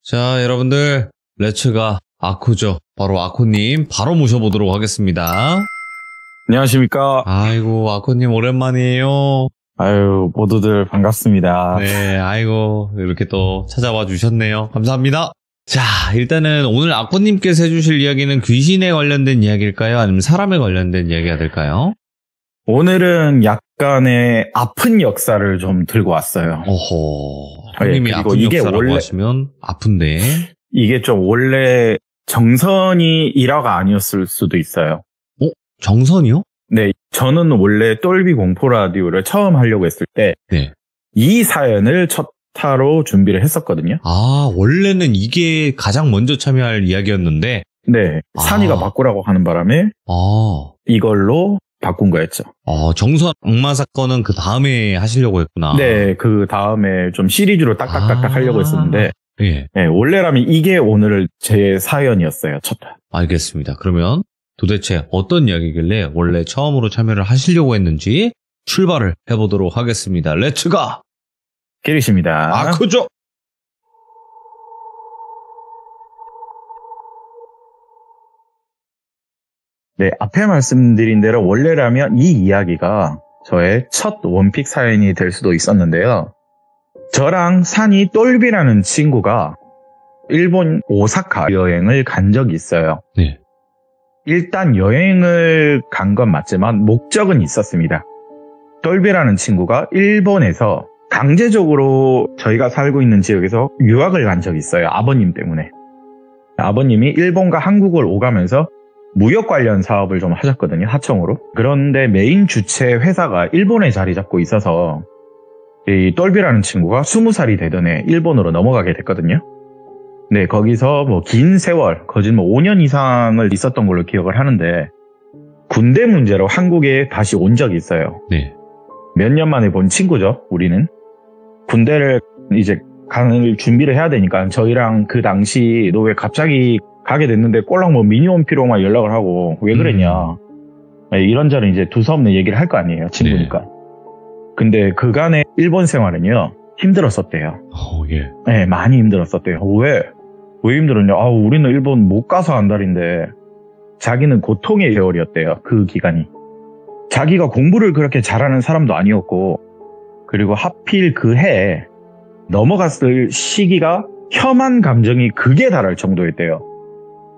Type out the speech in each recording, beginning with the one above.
자, 여러분들, 렛츠가 아쿠죠. 바로 아쿠님, 바로 모셔보도록 하겠습니다. 안녕하십니까. 아이고, 아쿠님 오랜만이에요. 아유, 모두들 반갑습니다. 네, 아이고, 이렇게 또 찾아와 주셨네요. 감사합니다. 자, 일단은 오늘 아쿠님께서 해주실 이야기는 귀신에 관련된 이야기일까요? 아니면 사람에 관련된 이야기가 될까요? 오늘은 약간의 아픈 역사를 좀 들고 왔어요. 오호. 네, 형님이 그리고 아픈 이게 역사라고 원래- 하시면 아픈데. 이게 좀 원래 정선이 일화가 아니었을 수도 있어요. 정선이요? 네, 저는 원래 똘비 공포 라디오를 처음 하려고 했을 때 이 네. 사연을 첫 타로 준비를 했었거든요. 아, 원래는 이게 가장 먼저 참여할 이야기였는데. 네, 산이가 바꾸라고 하는 바람에 이걸로 바꾼 거였죠. 정선 악마 사건은 그 다음에 하시려고 했구나. 네, 그 다음에 좀 시리즈로 딱딱딱딱 하려고 했었는데 예. 네, 원래라면 이게 오늘 제 사연이었어요. 첫 타. 알겠습니다. 그러면 도대체 어떤 이야기길래 원래 처음으로 참여를 하시려고 했는지 출발을 해보도록 하겠습니다. 렛츠가! 기리십니다. 아쿠죠! 네, 앞에 말씀드린 대로 원래라면 이 이야기가 저의 첫 원픽 사연이 될 수도 있었는데요. 저랑 산이 똘비라는 친구가 일본 오사카 여행을 간 적이 있어요. 네. 일단 여행을 간 건 맞지만 목적은 있었습니다. 똘비라는 친구가 일본에서 강제적으로 저희가 살고 있는 지역에서 유학을 간 적이 있어요. 아버님 때문에. 아버님이 일본과 한국을 오가면서 무역 관련 사업을 좀 하셨거든요. 하청으로. 그런데 메인 주체 회사가 일본에 자리 잡고 있어서 이 똘비라는 친구가 20살이 되던 해 일본으로 넘어가게 됐거든요. 네, 거기서 뭐 긴 세월, 거진 뭐 5년 이상을 있었던 걸로 기억을 하는데 군대 문제로 한국에 다시 온 적이 있어요. 네. 몇 년 만에 본 친구죠, 우리는. 군대를 이제 갈 준비를 해야 되니까 저희랑 그 당시 너 왜 갑자기 가게 됐는데 꼴랑 뭐 미니홈피로만 연락을 하고 왜 그랬냐. 네, 이런저런 이제 두서없는 얘기를 할 거 아니에요, 친구니까. 네. 근데 그간의 일본 생활은요, 힘들었었대요. 예. 네, 많이 힘들었었대요. 왜 힘들었냐? 우리는 일본 못 가서 안달인데 자기는 고통의 세월이었대요, 그 기간이. 자기가 공부를 그렇게 잘하는 사람도 아니었고, 그리고 하필 그 해에 넘어갔을 시기가 혐한 감정이 극에 달할 정도였대요.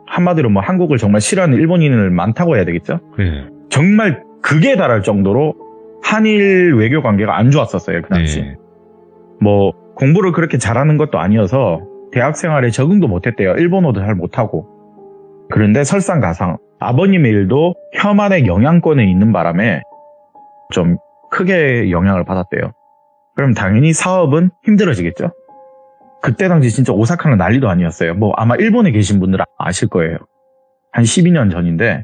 한마디로 뭐 한국을 정말 싫어하는 일본인을 많다고 해야 되겠죠? 네. 정말 극에 달할 정도로 한일 외교 관계가 안 좋았었어요, 그 당시. 네. 뭐 공부를 그렇게 잘하는 것도 아니어서 대학 생활에 적응도 못했대요. 일본어도 잘 못하고. 그런데 설상가상 아버님의 일도 혐한의 영향권에 있는 바람에 좀 크게 영향을 받았대요. 그럼 당연히 사업은 힘들어지겠죠. 그때 당시 진짜 오사카는 난리도 아니었어요. 뭐 아마 일본에 계신 분들은 아실 거예요. 한 12년 전인데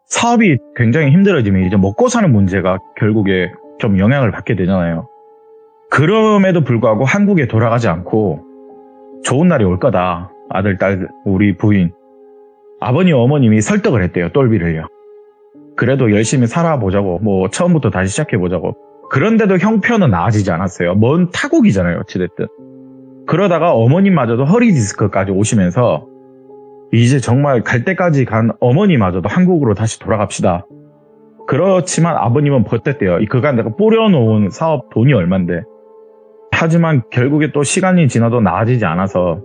사업이 굉장히 힘들어지면 이제 먹고 사는 문제가 결국에 좀 영향을 받게 되잖아요. 그럼에도 불구하고 한국에 돌아가지 않고 좋은 날이 올 거다. 아들, 딸, 우리 부인. 아버님, 어머님이 설득을 했대요. 똘비를요. 그래도 열심히 살아보자고. 뭐 처음부터 다시 시작해보자고. 그런데도 형편은 나아지지 않았어요. 먼 타국이잖아요. 어찌됐든. 그러다가 어머님마저도 허리 디스크까지 오시면서 이제 정말 갈 때까지 간 어머니마저도 한국으로 다시 돌아갑시다. 그렇지만 아버님은 버텼대요. 그간 내가 뿌려놓은 사업 돈이 얼만데. 하지만 결국에 또 시간이 지나도 나아지지 않아서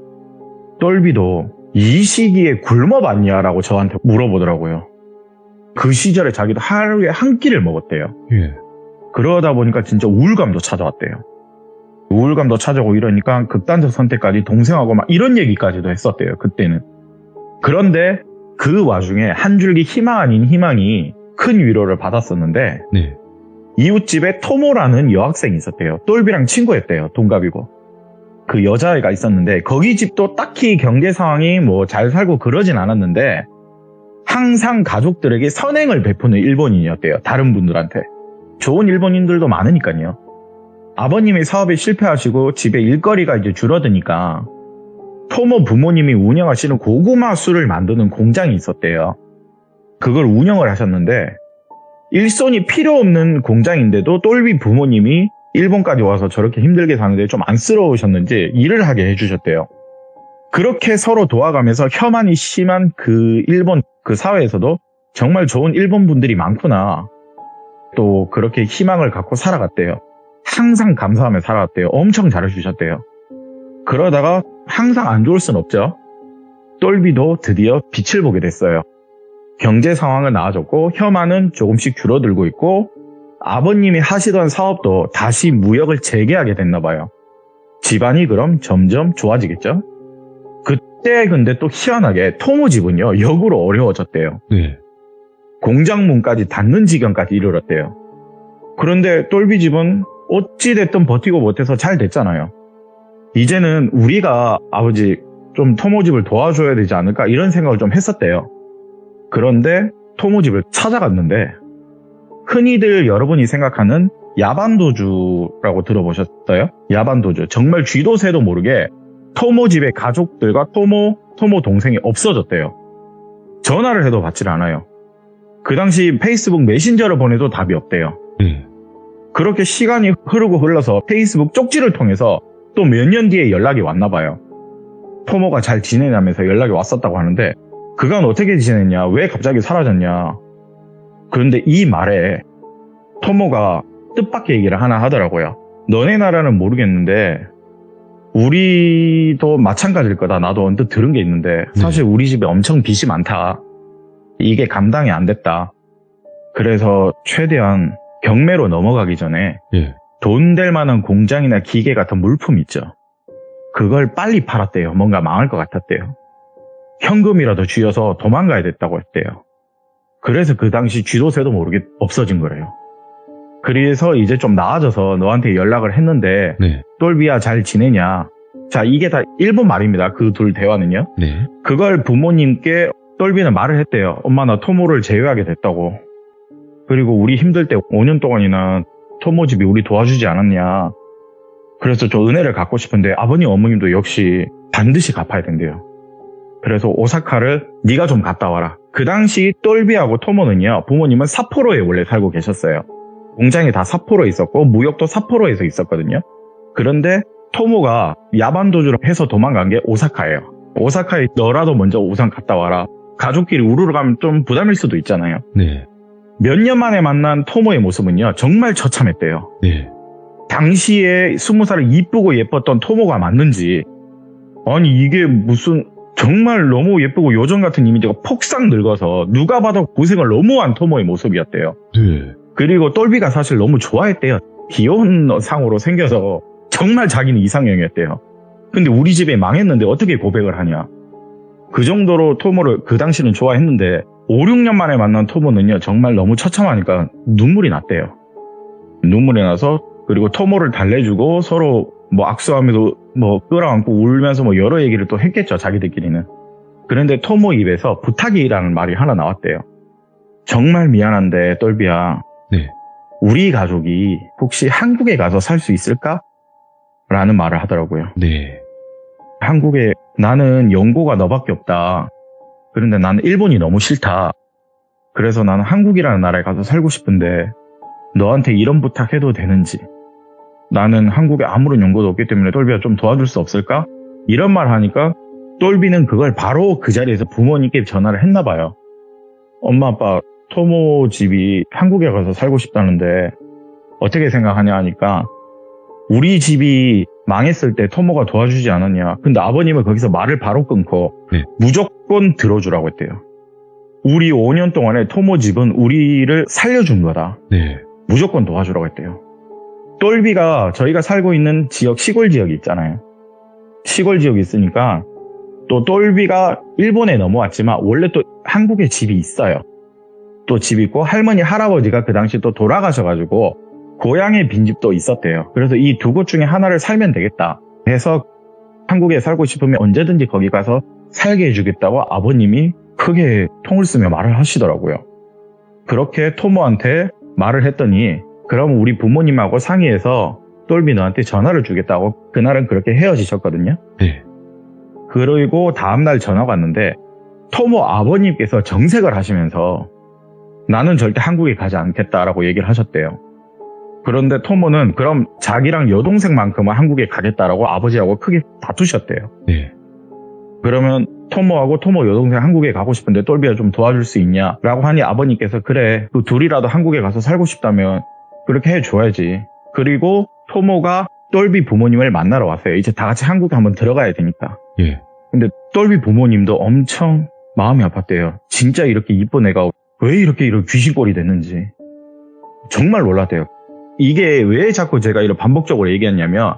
똘비도 이 시기에 굶어봤냐라고 저한테 물어보더라고요. 그 시절에 자기도 하루에 한 끼를 먹었대요. 예. 그러다 보니까 진짜 우울감도 찾아왔대요. 우울감도 찾아오고 이러니까 극단적 선택까지 동생하고 막 이런 얘기까지도 했었대요. 그때는. 그런데 그 와중에 한 줄기 희망 아닌 희망이 큰 위로를 받았었는데 네. 이웃집에 토모라는 여학생이 있었대요. 똘비랑 친구였대요. 동갑이고. 그 여자애가 있었는데 거기 집도 딱히 경제 상황이 뭐 잘 살고 그러진 않았는데 항상 가족들에게 선행을 베푸는 일본인이었대요. 다른 분들한테. 좋은 일본인들도 많으니까요. 아버님이 사업에 실패하시고 집에 일거리가 이제 줄어드니까 토모 부모님이 운영하시는 고구마 술을 만드는 공장이 있었대요. 그걸 운영을 하셨는데 일손이 필요 없는 공장인데도 똘비 부모님이 일본까지 와서 저렇게 힘들게 사는데 좀 안쓰러우셨는지 일을 하게 해주셨대요. 그렇게 서로 도와가면서 혐한이 심한 그 일본 그 사회에서도 정말 좋은 일본 분들이 많구나. 또 그렇게 희망을 갖고 살아갔대요. 항상 감사하며 살아갔대요. 엄청 잘해주셨대요. 그러다가 항상 안 좋을 순 없죠. 똘비도 드디어 빛을 보게 됐어요. 경제 상황은 나아졌고 혐한은 조금씩 줄어들고 있고 아버님이 하시던 사업도 다시 무역을 재개하게 됐나 봐요. 집안이 그럼 점점 좋아지겠죠? 그때 근데 또 희한하게 토모 집은요 역으로 어려워졌대요. 네. 공장 문까지 닫는 지경까지 이르렀대요. 그런데 똘비 집은 어찌됐든 버티고 못해서 잘 됐잖아요. 이제는 우리가 아버지 좀 토모 집을 도와줘야 되지 않을까 이런 생각을 좀 했었대요. 그런데 토모 집을 찾아갔는데 흔히들 여러분이 생각하는 야반도주라고 들어보셨어요? 야반도주. 정말 쥐도 새도 모르게 토모 집의 가족들과 토모 동생이 없어졌대요. 전화를 해도 받질 않아요. 그 당시 페이스북 메신저를 보내도 답이 없대요. 그렇게 시간이 흐르고 흘러서 페이스북 쪽지를 통해서 또 몇 년 뒤에 연락이 왔나 봐요. 토모가 잘 지내냐면서 연락이 왔었다고 하는데 그간 어떻게 지냈냐? 왜 갑자기 사라졌냐? 그런데 이 말에 토모가 뜻밖의 얘기를 하나 하더라고요. 너네 나라는 모르겠는데 우리도 마찬가지일 거다. 나도 언뜻 들은 게 있는데 사실 우리 집에 엄청 빚이 많다. 이게 감당이 안 됐다. 그래서 최대한 경매로 넘어가기 전에 돈 될 만한 공장이나 기계 같은 물품 있죠. 그걸 빨리 팔았대요. 뭔가 망할 것 같았대요. 현금이라도 쥐어서 도망가야 됐다고 했대요. 그래서 그 당시 쥐도새도 모르게 없어진 거래요. 그래서 이제 좀 나아져서 너한테 연락을 했는데 똘비야 잘 지내냐. 자, 이게 다 일본 말입니다. 그 둘 대화는요. 그걸 부모님께 똘비는 말을 했대요. 엄마 나 토모를 제외하게 됐다고. 그리고 우리 힘들 때 5년 동안이나 토모 집이 우리 도와주지 않았냐. 그래서 저 은혜를 갚고 싶은데 아버님 어머님도 역시 반드시 갚아야 된대요. 그래서 오사카를 네가 좀 갔다 와라. 그 당시 똘비하고 토모는요. 부모님은 삿포로에 원래 살고 계셨어요. 공장이 다 삿포로에 있었고 무역도 삿포로에서 있었거든요. 그런데 토모가 야반도주를 해서 도망간 게 오사카예요. 오사카에 너라도 먼저 우선 갔다 와라. 가족끼리 우르르 가면 좀 부담일 수도 있잖아요. 몇 년 만에 만난 토모의 모습은요. 정말 처참했대요. 당시에 20살을 이쁘고 예뻤던 토모가 맞는지 아니 이게 무슨 정말 너무 예쁘고 요정 같은 이미지가 폭삭 늙어서 누가 봐도 고생을 너무 한 토모의 모습이었대요. 그리고 똘비가 사실 너무 좋아했대요. 귀여운 상으로 생겨서 정말 자기는 이상형이었대요. 근데 우리 집에 망했는데 어떻게 고백을 하냐. 그 정도로 토모를 그 당시는 좋아했는데 5, 6년 만에 만난 토모는요. 정말 너무 처참하니까 눈물이 났대요. 눈물이 나서 그리고 토모를 달래주고 서로 뭐 악수하면서 뭐 끌어안고 울면서 뭐 여러 얘기를 또 했겠죠. 자기들끼리는. 그런데 토모 입에서 부탁이라는 말이 하나 나왔대요. 정말 미안한데 똘비야. 우리 가족이 혹시 한국에 가서 살 수 있을까? 라는 말을 하더라고요. 한국에 나는 연고가 너밖에 없다. 그런데 나는 일본이 너무 싫다. 그래서 나는 한국이라는 나라에 가서 살고 싶은데 너한테 이런 부탁해도 되는지. 나는 한국에 아무런 연고도 없기 때문에 똘비야 좀 도와줄 수 없을까? 이런 말 하니까 똘비는 그걸 바로 그 자리에서 부모님께 전화를 했나 봐요. 엄마 아빠 토모 집이 한국에 가서 살고 싶다는데 어떻게 생각하냐 하니까 우리 집이 망했을 때 토모가 도와주지 않았냐. 근데 아버님은 거기서 말을 바로 끊고 무조건 들어주라고 했대요. 우리 5년 동안에 토모 집은 우리를 살려준 거다. 무조건 도와주라고 했대요. 똘비가 저희가 살고 있는 지역 시골 지역이 있잖아요. 시골 지역이 있으니까 또 똘비가 일본에 넘어왔지만 원래 또 한국에 집이 있어요. 또 집 있고 할머니 할아버지가 그 당시 또 돌아가셔가지고 고향에 빈집도 있었대요. 그래서 이 두 곳 중에 하나를 살면 되겠다 해서 한국에 살고 싶으면 언제든지 거기 가서 살게 해주겠다고 아버님이 크게 통을 쓰며 말을 하시더라고요. 그렇게 토모한테 말을 했더니 그럼 우리 부모님하고 상의해서 똘비 너한테 전화를 주겠다고 그날은 그렇게 헤어지셨거든요. 그리고 다음날 전화가 왔는데 토모 아버님께서 정색을 하시면서 나는 절대 한국에 가지 않겠다라고 얘기를 하셨대요. 그런데 토모는 그럼 자기랑 여동생만큼은 한국에 가겠다라고 아버지하고 크게 다투셨대요. 그러면 토모하고 토모 여동생 한국에 가고 싶은데 똘비가 좀 도와줄 수 있냐라고 하니 아버님께서 그래, 그 둘이라도 한국에 가서 살고 싶다면 그렇게 해줘야지. 그리고 토모가 똘비 부모님을 만나러 왔어요. 이제 다 같이 한국에 한번 들어가야 되니까. 예. 근데 똘비 부모님도 엄청 마음이 아팠대요. 진짜 이렇게 이쁜 애가 왜 이렇게 이런 귀신꼴이 됐는지 정말 놀랐대요. 이게 왜 자꾸 제가 이런 반복적으로 얘기했냐면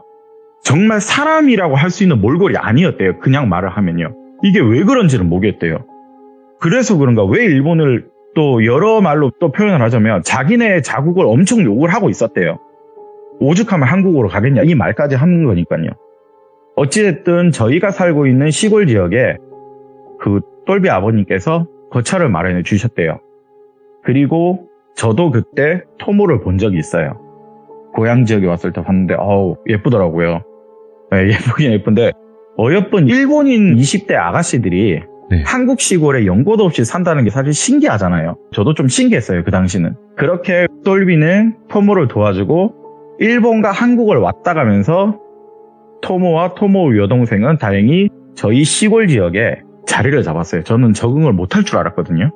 정말 사람이라고 할 수 있는 몰골이 아니었대요. 그냥 말을 하면요. 이게 왜 그런지는 모르겠대요. 그래서 그런가 왜 일본을 또 여러 말로 또 표현을 하자면 자기네 자국을 엄청 욕을 하고 있었대요. 오죽하면 한국으로 가겠냐 이 말까지 하는 거니까요. 어찌됐든 저희가 살고 있는 시골 지역에 그 똘비 아버님께서 거처를 마련해 주셨대요. 그리고 저도 그때 토모를 본 적이 있어요. 고향 지역에 왔을 때 봤는데 예쁘더라고요. 네, 예쁘긴 예쁜데 어여쁜 일본인 20대 아가씨들이 네. 한국 시골에 연고도 없이 산다는 게 사실 신기하잖아요. 저도 좀 신기했어요. 그 당시는. 그렇게 똘비는 토모를 도와주고 일본과 한국을 왔다 가면서 토모와 토모 여동생은 다행히 저희 시골 지역에 자리를 잡았어요. 저는 적응을 못할 줄 알았거든요.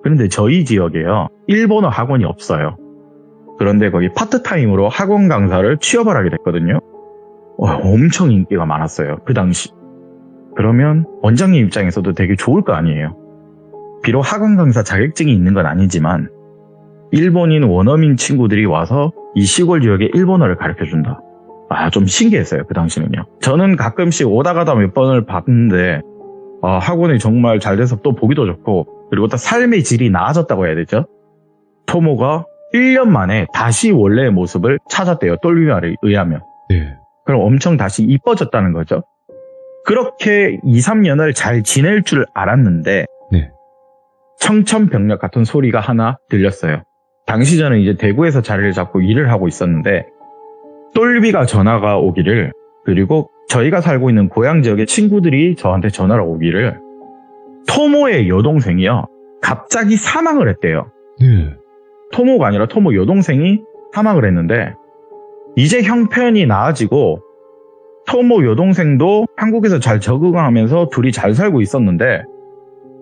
그런데 저희 지역에요, 일본어 학원이 없어요. 그런데 거기 파트타임으로 학원 강사를 취업을 하게 됐거든요. 엄청 인기가 많았어요. 그 당시. 그러면 원장님 입장에서도 되게 좋을 거 아니에요. 비록 학원 강사 자격증이 있는 건 아니지만 일본인 원어민 친구들이 와서 이 시골 지역에 일본어를 가르쳐준다. 좀 신기했어요. 그 당시는요. 저는 가끔씩 오다 가다 몇 번을 봤는데 학원이 정말 잘 돼서 또 보기도 좋고 그리고 또 삶의 질이 나아졌다고 해야 되죠. 토모가 1년 만에 다시 원래의 모습을 찾았대요. 똘비 말에 의하면. 네. 그럼 엄청 다시 이뻐졌다는 거죠. 그렇게 2, 3년을 잘 지낼 줄 알았는데 네. 청천벽력 같은 소리가 하나 들렸어요. 당시 저는 이제 대구에서 자리를 잡고 일을 하고 있었는데 똘비가 전화가 오기를, 그리고 저희가 살고 있는 고향 지역의 친구들이 저한테 전화가 오기를 토모의 여동생이요 갑자기 사망을 했대요. 네. 토모가 아니라 토모 여동생이 사망을 했는데 이제 형편이 나아지고 토모 여동생도 한국에서 잘 적응하면서 둘이 잘 살고 있었는데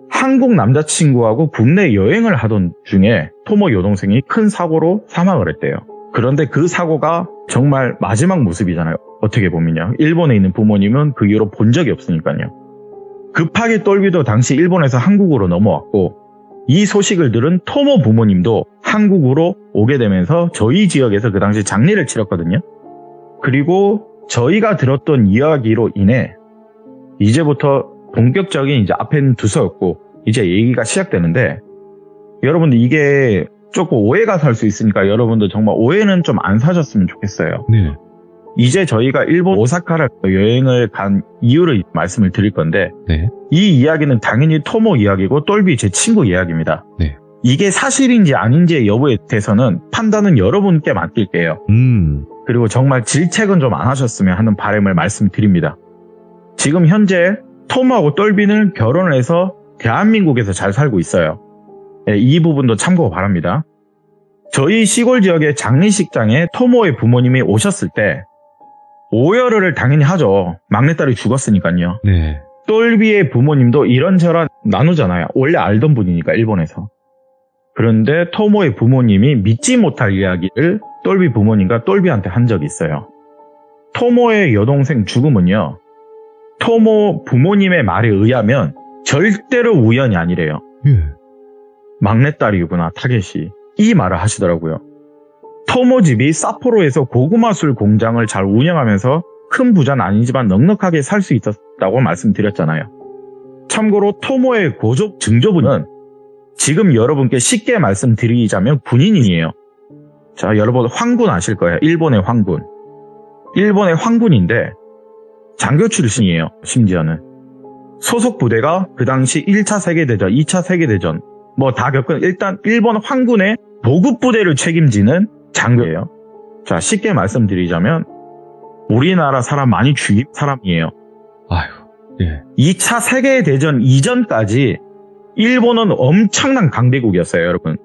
한국 남자친구하고 국내 여행을 하던 중에 토모 여동생이 큰 사고로 사망을 했대요. 그런데 그 사고가 정말 마지막 모습이잖아요. 어떻게 보면요. 일본에 있는 부모님은 그 이후로 본 적이 없으니까요. 급하게 똘비도 당시 일본에서 한국으로 넘어왔고 이 소식을 들은 토모 부모님도 한국으로 오게 되면서 저희 지역에서 그 당시 장례를 치렀거든요. 그리고 저희가 들었던 이야기로 인해 이제부터 본격적인 이제 앞에는 두서였고 이제 얘기가 시작되는데, 여러분들 이게 조금 오해가 살 수 있으니까 여러분들 정말 오해는 좀 안 사셨으면 좋겠어요. 네. 이제 저희가 일본 오사카를 여행을 간 이유를 말씀을 드릴 건데 네. 이 이야기는 당연히 토모 이야기고 똘비 제 친구 이야기입니다. 네. 이게 사실인지 아닌지의 여부에 대해서는 판단은 여러분께 맡길게요. 그리고 정말 질책은 좀 안 하셨으면 하는 바람을 말씀드립니다. 지금 현재 토모하고 똘비는 결혼을 해서 대한민국에서 잘 살고 있어요. 네, 이 부분도 참고 바랍니다. 저희 시골 지역의 장례식장에 토모의 부모님이 오셨을 때 오열을 당연히 하죠. 막내딸이 죽었으니까요. 네. 똘비의 부모님도 이런저런 나누잖아요. 원래 알던 분이니까 일본에서. 그런데 토모의 부모님이 믿지 못할 이야기를 똘비 부모님과 똘비한테 한 적이 있어요. 토모의 여동생 죽음은요, 토모 부모님의 말에 의하면 절대로 우연이 아니래요. 막내딸이구나, 타겟이. 이 말을 하시더라고요. 토모 집이 사포로에서 고구마술 공장을 잘 운영하면서 큰 부자는 아니지만 넉넉하게 살 수 있었다고 말씀드렸잖아요. 참고로 토모의 고족 증조부는 지금 여러분께 쉽게 말씀드리자면 군인이에요. 자, 여러분 황군 아실 거예요. 일본의 황군. 일본의 황군인데 장교 출신이에요. 심지어는. 소속 부대가 그 당시 1차 세계대전, 2차 세계대전 뭐 다 겪은 일단 일본 황군의 보급 부대를 책임지는 장교예요. 자, 쉽게 말씀드리자면 우리나라 사람 많이 죽인 사람이에요. 아유, 예. 2차 세계대전 이전까지 일본은 엄청난 강대국이었어요, 여러분.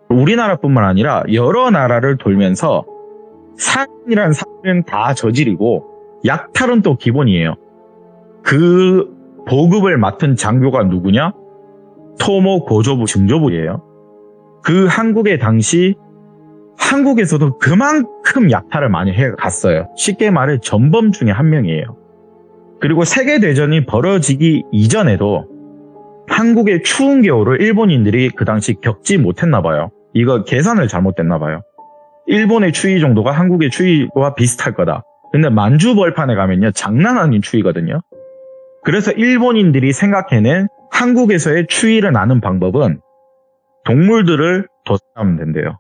우리나라뿐만 아니라 여러 나라를 돌면서 살인이란 살은 다 저지르고 약탈은 또 기본이에요. 그 보급을 맡은 장교가 누구냐? 토모 고조부 증조부예요. 그 한국에 당시 한국에서도 그만큼 약탈을 많이 해갔어요. 쉽게 말해 전범 중에 한 명이에요. 그리고 세계대전이 벌어지기 이전에도 한국의 추운 겨울을 일본인들이 그 당시 겪지 못했나 봐요. 이거 계산을 잘못됐나 봐요. 일본의 추위 정도가 한국의 추위와 비슷할 거다. 근데 만주벌판에 가면요, 장난 아닌 추위거든요. 그래서 일본인들이 생각해낸 한국에서의 추위를 나는 방법은 동물들을 도살하면 된대요.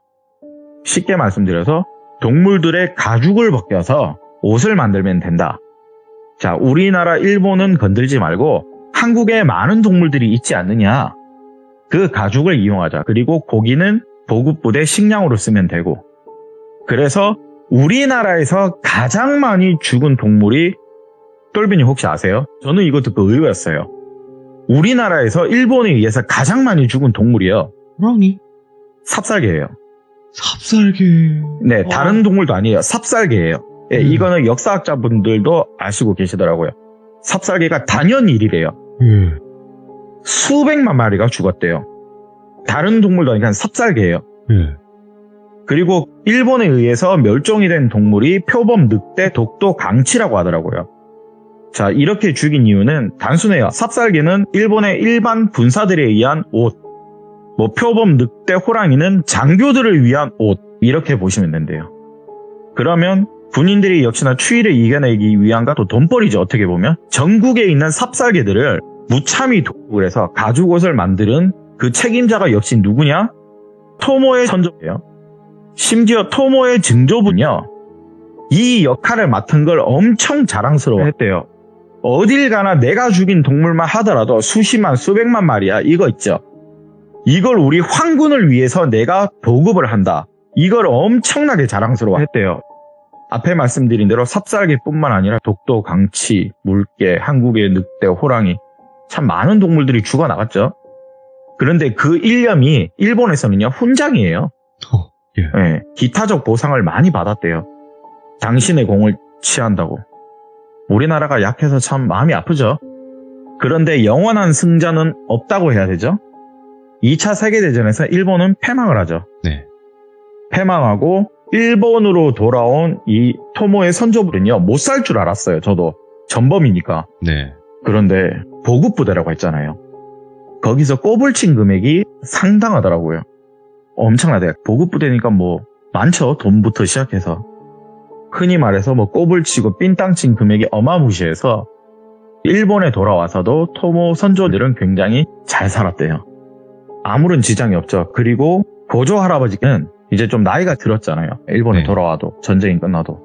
쉽게 말씀드려서 동물들의 가죽을 벗겨서 옷을 만들면 된다. 자, 우리나라 일본은 건들지 말고 한국에 많은 동물들이 있지 않느냐. 그 가죽을 이용하자. 그리고 고기는 보급부대 식량으로 쓰면 되고. 그래서 우리나라에서 가장 많이 죽은 동물이, 똘비님 혹시 아세요? 저는 이거 듣고 의외였어요. 우리나라에서 일본에 의해서 가장 많이 죽은 동물이요. 호랑이? 삽살개예요. 삽살개. 네, 다른 동물도 아니에요. 삽살개예요. 네, 이거는 역사학자분들도 아시고 계시더라고요. 삽살개가 단연일이래요. 수백만 마리가 죽었대요. 다른 동물도 아니고 삽살개예요. 그리고 일본에 의해서 멸종이 된 동물이 표범 늑대, 독도, 강치라고 하더라고요. 자, 이렇게 죽인 이유는 단순해요. 삽살개는 일본의 일반 군사들에 의한 옷, 표범 늑대, 호랑이는 장교들을 위한 옷, 이렇게 보시면 된대요. 그러면 군인들이 역시나 추위를 이겨내기 위한가 또 돈벌이죠. 어떻게 보면 전국에 있는 삽살개들을 무참히 도축을 해서 가죽옷을 만드는 그 책임자가 역시 누구냐? 토모의 선조예요. 심지어 토모의 증조부는요, 이 역할을 맡은 걸 엄청 자랑스러워했대요. 어딜 가나 내가 죽인 동물만 하더라도 수십만 수백만 마리야, 이거 있죠. 이걸 우리 황군을 위해서 내가 보급을 한다. 이걸 엄청나게 자랑스러워했대요. 앞에 말씀드린 대로 삽살개뿐만 아니라 독도, 강치, 물개, 한국의 늑대, 호랑이, 참 많은 동물들이 죽어나갔죠. 그런데 그 일념이 일본에서는요, 훈장이에요. 네, 기타적 보상을 많이 받았대요. 당신의 공을 취한다고. 우리나라가 약해서 참 마음이 아프죠. 그런데 영원한 승자는 없다고 해야 되죠. 2차 세계대전에서 일본은 패망을 하죠. 네. 패망하고 일본으로 돌아온 이 토모의 선조부는요, 못 살 줄 알았어요. 저도 전범이니까. 네. 그런데 보급부대라고 했잖아요. 거기서 꼬불친 금액이 상당하더라고요. 엄청나대요. 보급부대니까 뭐 많죠. 돈부터 시작해서. 흔히 말해서 뭐 꼬불치고 삥땅친 금액이 어마무시해서 일본에 돌아와서도 토모 선조들은 굉장히 잘 살았대요. 아무런 지장이 없죠. 그리고 고조 할아버지는 이제 좀 나이가 들었잖아요. 일본에 돌아와도, 전쟁이 끝나도.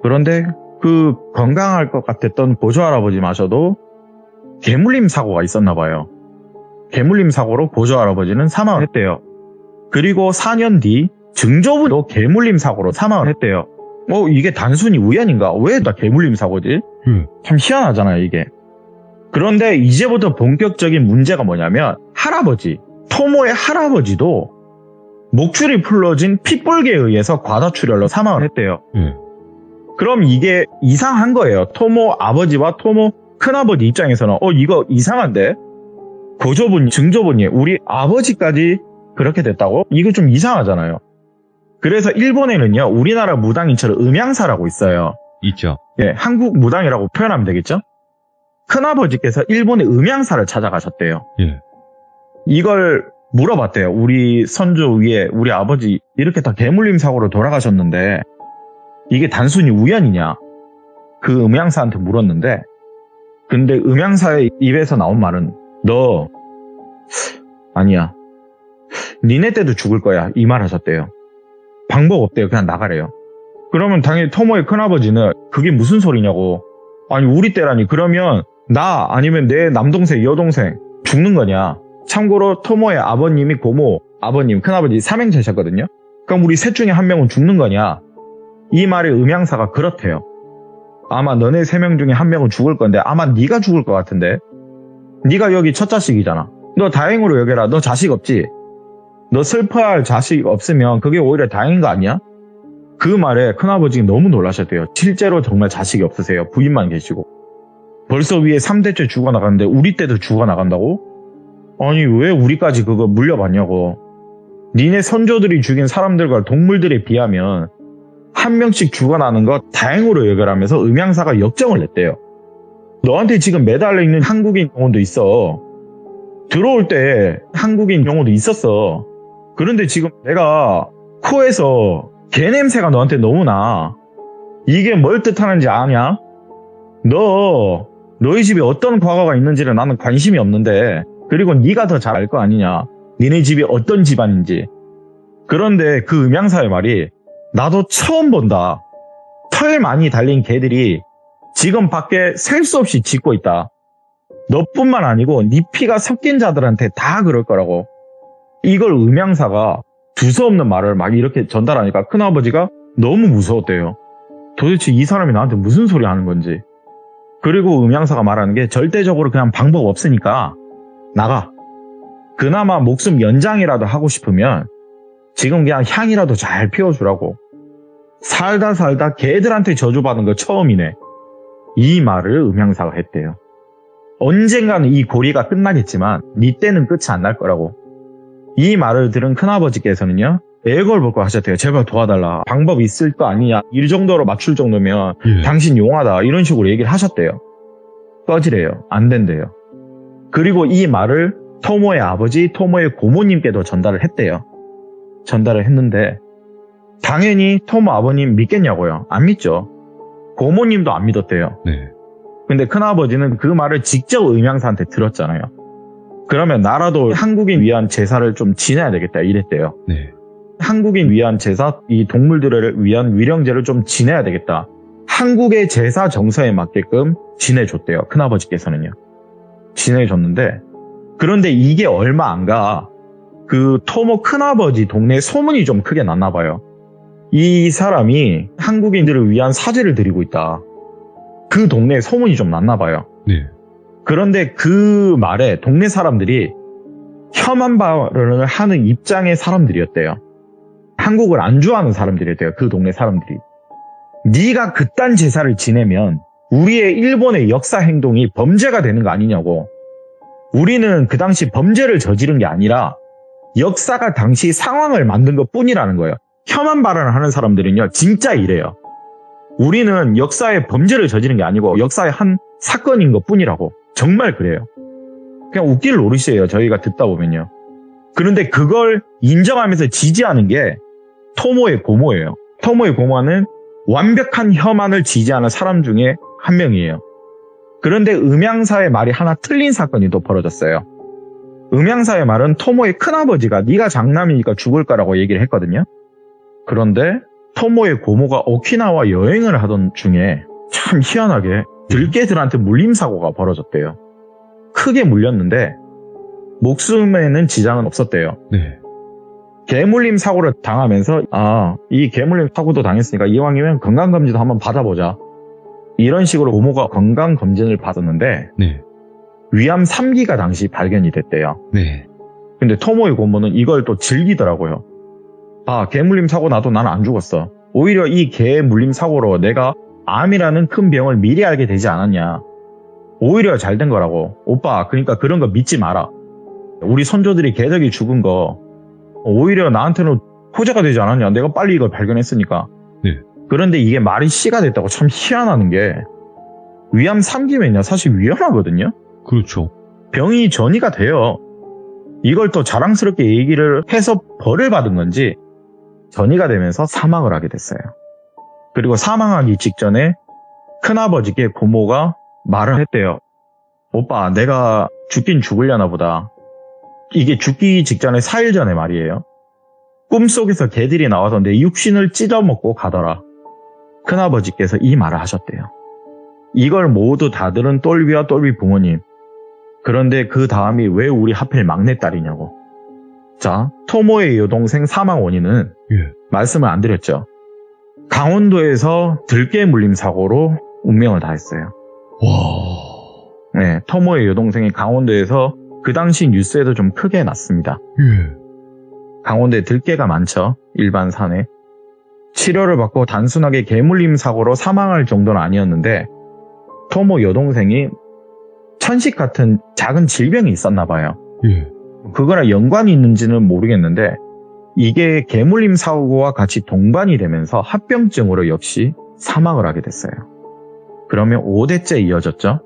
그런데 그 건강할 것 같았던 고조 할아버지마저도 개물림 사고가 있었나 봐요. 개물림 사고로 고조 할아버지는 사망을 했대요. 그리고 4년 뒤 증조부도 개물림 사고로 사망을 했대요. 이게 단순히 우연인가? 왜 다 개물림 사고지? 참 희한하잖아요, 이게. 그런데 이제부터 본격적인 문제가 뭐냐면, 토모의 할아버지도 목줄이 풀러진 핏불개에 의해서 과다출혈로 사망을 했대요. 그럼 이게 이상한 거예요. 토모 아버지와 토모 큰아버지 입장에서는 이거 이상한데? 고조분, 증조분이 우리 아버지까지 그렇게 됐다고? 이거 좀 이상하잖아요. 그래서 일본에는요, 우리나라 무당인처럼 음양사라고 있어요. 있죠. 예, 한국 무당이라고 표현하면 되겠죠? 큰아버지께서 일본의 음양사를 찾아가셨대요. 예. 이걸 물어봤대요. 우리 선조 위에 우리 아버지 이렇게 다 개물림 사고로 돌아가셨는데 이게 단순히 우연이냐? 그 음양사한테 물었는데, 근데 음양사의 입에서 나온 말은 너 아니야. 니네 때도 죽을 거야. 이 말 하셨대요. 방법 없대요. 그냥 나가래요. 그러면 당연히 토모의 큰아버지는 그게 무슨 소리냐고. 아니 우리 때라니. 그러면 나 아니면 내 남동생 여동생 죽는 거냐. 참고로 토모의 아버님이 고모, 아버님, 큰아버지 삼형제셨거든요. 그럼 우리 셋 중에 한 명은 죽는 거냐. 이 말에 음양사가 그렇대요. 아마 너네 3명 중에 한 명은 죽을 건데 아마 네가 죽을 것 같은데. 네가 여기 첫 자식이잖아. 너 다행으로 여겨라. 너 자식 없지? 너 슬퍼야 할 자식 없으면 그게 오히려 다행인 거 아니야? 그 말에 큰아버지가 너무 놀라셨대요. 실제로 정말 자식이 없으세요. 부인만 계시고. 벌써 위에 3대째 죽어나갔는데 우리 때도 죽어나간다고? 아니 왜 우리까지 그거 물려봤냐고. 니네 선조들이 죽인 사람들과 동물들에 비하면 한 명씩 죽어나는 거 다행으로 여겨라면서 음양사가 역정을 냈대요. 너한테 지금 매달려 있는 한국인 영혼도 있어. 들어올 때 한국인 영혼도 있었어. 그런데 지금 내가 코에서 개 냄새가 너한테 너무 나. 이게 뭘 뜻하는지 아냐? 너희 집에 어떤 과거가 있는지는 나는 관심이 없는데, 그리고 네가 더 잘 알 거 아니냐. 니네 집이 어떤 집안인지. 그런데 그 음양사의 말이 나도 처음 본다. 털 많이 달린 개들이 지금 밖에 셀 수 없이 짖고 있다. 너뿐만 아니고 네 피가 섞인 자들한테 다 그럴 거라고. 이걸 음양사가 두서없는 말을 막 이렇게 전달하니까 큰아버지가 너무 무서웠대요. 도대체 이 사람이 나한테 무슨 소리 하는 건지. 그리고 음양사가 말하는 게 절대적으로 그냥 방법 없으니까 나가. 그나마 목숨 연장이라도 하고 싶으면 지금 그냥 향이라도 잘 피워주라고. 살다 개들한테 저주받은 거 처음이네. 이 말을 음양사가 했대요. 언젠가는 이 고리가 끝나겠지만 네 때는 끝이 안 날 거라고. 이 말을 들은 큰아버지께서는요, 애걸복걸 하셨대요. 제발 도와달라. 방법 있을 거 아니냐. 이 정도로 맞출 정도면 당신 용하다. 이런 식으로 얘기를 하셨대요. 꺼지래요. 안 된대요. 그리고 이 말을 토모의 아버지, 토모의 고모님께도 전달을 했대요. 전달을 했는데 당연히 토모 아버님 믿겠냐고요. 안 믿죠. 고모님도 안 믿었대요. 네. 근데 큰아버지는 그 말을 직접 음양사한테 들었잖아요. 그러면 나라도 한국인 위한 제사를 좀 지내야 되겠다 이랬대요. 네. 한국인 위한 제사, 이 동물들을 위한 위령제를 좀 지내야 되겠다. 한국의 제사 정서에 맞게끔 지내줬대요. 큰아버지께서는요. 지내줬는데, 그런데 이게 얼마 안 가. 그 토모 큰아버지 동네에 소문이 좀 크게 났나 봐요. 이 사람이 한국인들을 위한 사제를 드리고 있다. 그 동네에 소문이 좀 났나 봐요. 네. 그런데 그 말에 동네 사람들이 혐한 발언을 하는 입장의 사람들이었대요. 한국을 안 좋아하는 사람들이었대요. 그 동네 사람들이. 네가 그딴 제사를 지내면 우리의 일본의 역사 행동이 범죄가 되는 거 아니냐고. 우리는 그 당시 범죄를 저지른 게 아니라 역사가 당시 상황을 만든 것 뿐이라는 거예요. 혐한 발언을 하는 사람들은요, 진짜 이래요. 우리는 역사에 범죄를 저지른 게 아니고 역사의 한 사건인 것 뿐이라고. 정말 그래요. 그냥 웃길 노릇이에요. 저희가 듣다 보면요. 그런데 그걸 인정하면서 지지하는 게 토모의 고모예요. 토모의 고모는 완벽한 혐한을 지지하는 사람 중에 한 명이에요. 그런데 음양사의 말이 하나 틀린 사건이 또 벌어졌어요. 음양사의 말은 토모의 큰아버지가 네가 장남이니까 죽을 거라고 얘기를 했거든요. 그런데 토모의 고모가 오키나와 여행을 하던 중에 참 희한하게 들개들한테 물림사고가 벌어졌대요. 크게 물렸는데 목숨에는 지장은 없었대요. 네. 개물림 사고를 당하면서 이 개물림 사고도 당했으니까 이왕이면 건강검진도 한번 받아보자. 이런 식으로 고모가 건강검진을 받았는데 네. 위암 3기가 당시 발견이 됐대요. 네. 근데 토모의 고모는 이걸 또 즐기더라고요. 개물림 사고 나도 나는 안 죽었어. 오히려 이 개물림 사고로 내가 암이라는 큰 병을 미리 알게 되지 않았냐. 오히려 잘 된 거라고. 오빠, 그러니까 그런 거 믿지 마라. 우리 선조들이 개덕이 죽은 거 오히려 나한테는 호재가 되지 않았냐. 내가 빨리 이걸 발견했으니까. 네. 그런데 이게 말이 씨가 됐다고 참 희한한 게 위암 3기면요 사실 위험하거든요. 그렇죠. 병이 전이가 돼요. 이걸 또 자랑스럽게 얘기를 해서 벌을 받은 건지 전이가 되면서 사망을 하게 됐어요. 그리고 사망하기 직전에 큰아버지께 고모가 말을 했대요. 오빠, 내가 죽긴 죽으려나 보다. 이게 죽기 직전에 4일 전에 말이에요. 꿈속에서 개들이 나와서 내 육신을 찢어먹고 가더라. 큰아버지께서 이 말을 하셨대요. 이걸 모두 다 들은 똘비와 똘비 부모님. 그런데 그 다음이 왜 우리 하필 막내딸이냐고. 자, 토모의 여동생 사망 원인은 말씀을 안 드렸죠. 강원도에서 들개 물림 사고로 운명을 다했어요. 와. 네, 토모의 여동생이 강원도에서 그 당시 뉴스에도 좀 크게 났습니다. 강원도에 들개가 많죠. 일반 산에. 치료를 받고 단순하게 개물림 사고로 사망할 정도는 아니었는데 토모 여동생이 천식 같은 작은 질병이 있었나 봐요. 예. 그거랑 연관이 있는지는 모르겠는데 이게 개물림 사고와 같이 동반이 되면서 합병증으로 역시 사망을 하게 됐어요. 그러면 5대째 이어졌죠.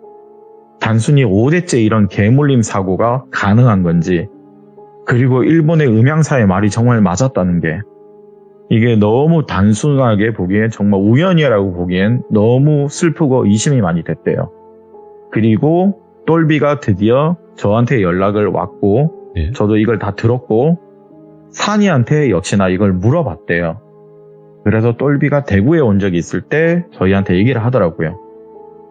단순히 5대째 이런 개물림 사고가 가능한 건지, 그리고 일본의 음향사의 말이 정말 맞았다는 게, 이게 너무 단순하게 보기엔 정말 우연이라고 보기엔 너무 슬프고 의심이 많이 됐대요. 그리고 똘비가 드디어 저한테 연락을 왔고 예. 저도 이걸 다 들었고 산이한테 역시나 이걸 물어봤대요. 그래서 똘비가 대구에 온 적이 있을 때 저희한테 얘기를 하더라고요.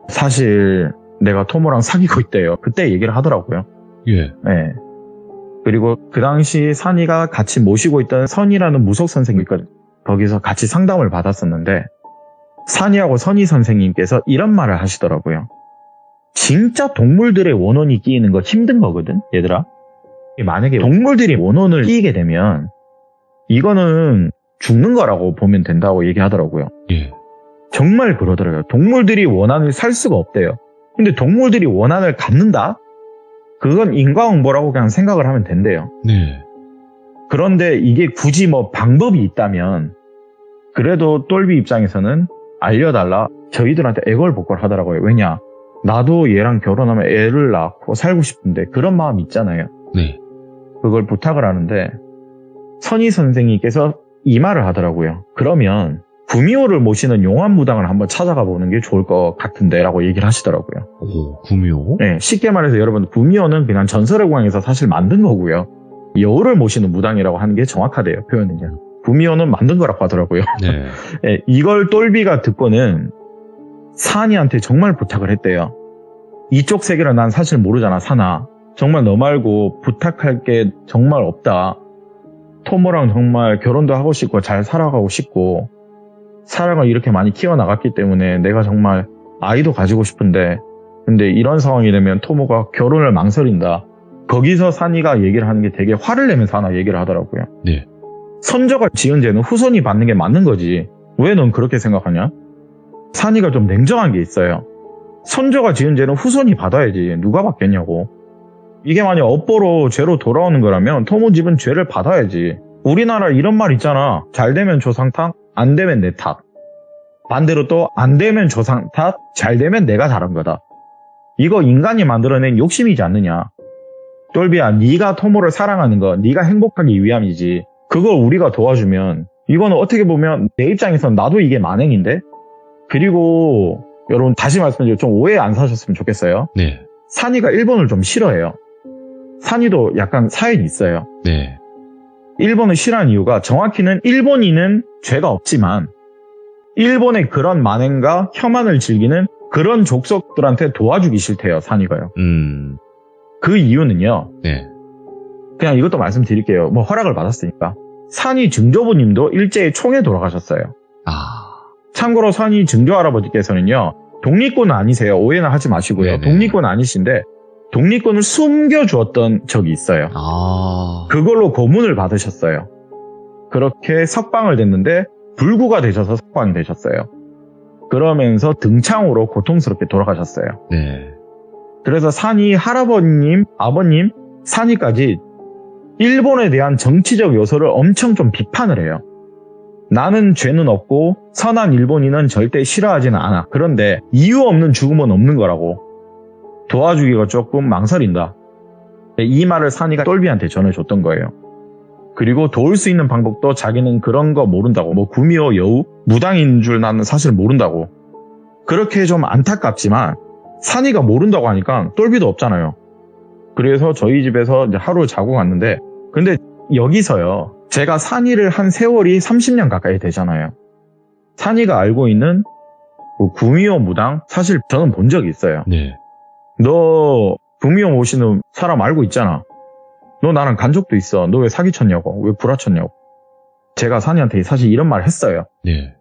사실 내가 토모랑 사귀고 있대요. 그때 얘기를 하더라고요. 예. 네. 그리고 그 당시 산이가 같이 모시고 있던 선이라는 무속 선생님이 있거든요. 거기서 같이 상담을 받았었는데 산이하고 선이 선생님께서 이런 말을 하시더라고요. 진짜 동물들의 원혼이 끼이는 거 힘든 거거든, 얘들아. 만약에 동물들이 원혼을 끼게 되면 이거는 죽는 거라고 보면 된다고 얘기하더라고요. 예. 정말 그러더라고요. 동물들이 원한을 살 수가 없대요. 근데 동물들이 원한을 갖는다? 그건 인과응보라고 그냥 생각을 하면 된대요. 네. 그런데 이게 굳이 뭐 방법이 있다면 그래도 똘비 입장에서는 알려달라. 저희들한테 애걸복걸 하더라고요. 왜냐? 나도 얘랑 결혼하면 애를 낳고 살고 싶은데 그런 마음이 있잖아요. 네. 그걸 부탁을 하는데 선희 선생님께서 이 말을 하더라고요. 그러면 구미호를 모시는 용환무당을 한번 찾아가 보는 게 좋을 것 같은데 라고 얘기를 하시더라고요. 오, 구미호? 네, 쉽게 말해서 여러분 구미호는 그냥 전설의 고향에서 사실 만든 거고요. 여우를 모시는 무당이라고 하는 게 정확하대요. 표현은요. 구미호는 만든 거라고 하더라고요. 네. 네, 이걸 똘비가 듣고는 산이한테 정말 부탁을 했대요. 이쪽 세계를 난 사실 모르잖아, 산아. 정말 너 말고 부탁할 게 정말 없다. 토모랑 정말 결혼도 하고 싶고 잘 살아가고 싶고 사랑을 이렇게 많이 키워나갔기 때문에 내가 정말 아이도 가지고 싶은데 근데 이런 상황이 되면 토모가 결혼을 망설인다. 거기서 산이가 얘기를 하는 게 되게 화를 내면서 하나 얘기를 하더라고요. 네. 선조가 지은 죄는 후손이 받는 게 맞는 거지. 왜 넌 그렇게 생각하냐? 산이가 좀 냉정한 게 있어요. 선조가 지은 죄는 후손이 받아야지. 누가 받겠냐고. 이게 만약 업보로 죄로 돌아오는 거라면 토모 집은 죄를 받아야지. 우리나라 이런 말 있잖아. 잘 되면 조상 탓, 안 되면 내 탓. 반대로 또 안 되면 조상 탓, 잘 되면 내가 잘한 거다. 이거 인간이 만들어낸 욕심이지 않느냐. 똘비야, 네가 토모를 사랑하는 거, 네가 행복하기 위함이지. 그걸 우리가 도와주면 이거는 어떻게 보면 내 입장에서는 나도 이게 만행인데. 그리고 여러분 다시 말씀드리면 좀 오해 안 사셨으면 좋겠어요. 네. 산이가 일본을 좀 싫어해요. 산이도 약간 사연이 있어요. 네. 일본을 싫어하는 이유가 정확히는 일본인은 죄가 없지만 일본의 그런 만행과 혐한을 즐기는 그런 족속들한테 도와주기 싫대요. 산이가요. 그 이유는요. 네. 그냥 이것도 말씀드릴게요. 뭐 허락을 받았으니까. 산이 증조부님도 일제히 총에 돌아가셨어요. 아. 참고로 산이 증조 할아버지께서는요. 독립군은 아니세요. 오해는 하지 마시고요. 네네. 독립군은 아니신데 독립군을 숨겨주었던 적이 있어요. 아. 그걸로 고문을 받으셨어요. 그렇게 석방을 됐는데 불구가 되셔서 석방이 되셨어요. 그러면서 등창으로 고통스럽게 돌아가셨어요. 네. 그래서 산이 할아버님, 아버님, 산이까지 일본에 대한 정치적 요소를 엄청 좀 비판을 해요. 나는 죄는 없고 선한 일본인은 절대 싫어하지는 않아. 그런데 이유 없는 죽음은 없는 거라고. 도와주기가 조금 망설인다. 이 말을 산이가 똘비한테 전해줬던 거예요. 그리고 도울 수 있는 방법도 자기는 그런 거 모른다고. 뭐 구미호 여우 무당인 줄 나는 사실 모른다고. 그렇게 좀 안타깝지만 산이가 모른다고 하니까 똘비도 없잖아요. 그래서 저희 집에서 이제 하루 자고 갔는데 근데 여기서요. 제가 산이를 한 세월이 30년 가까이 되잖아요. 산이가 알고 있는 그 구미호 무당 사실 저는 본 적이 있어요. 네. 너 구미호 모시는 사람 알고 있잖아. 너 나랑 간 적도 있어. 너 왜 사기쳤냐고. 왜 구라쳤냐고. 제가 산이한테 사실 이런 말 했어요. 네.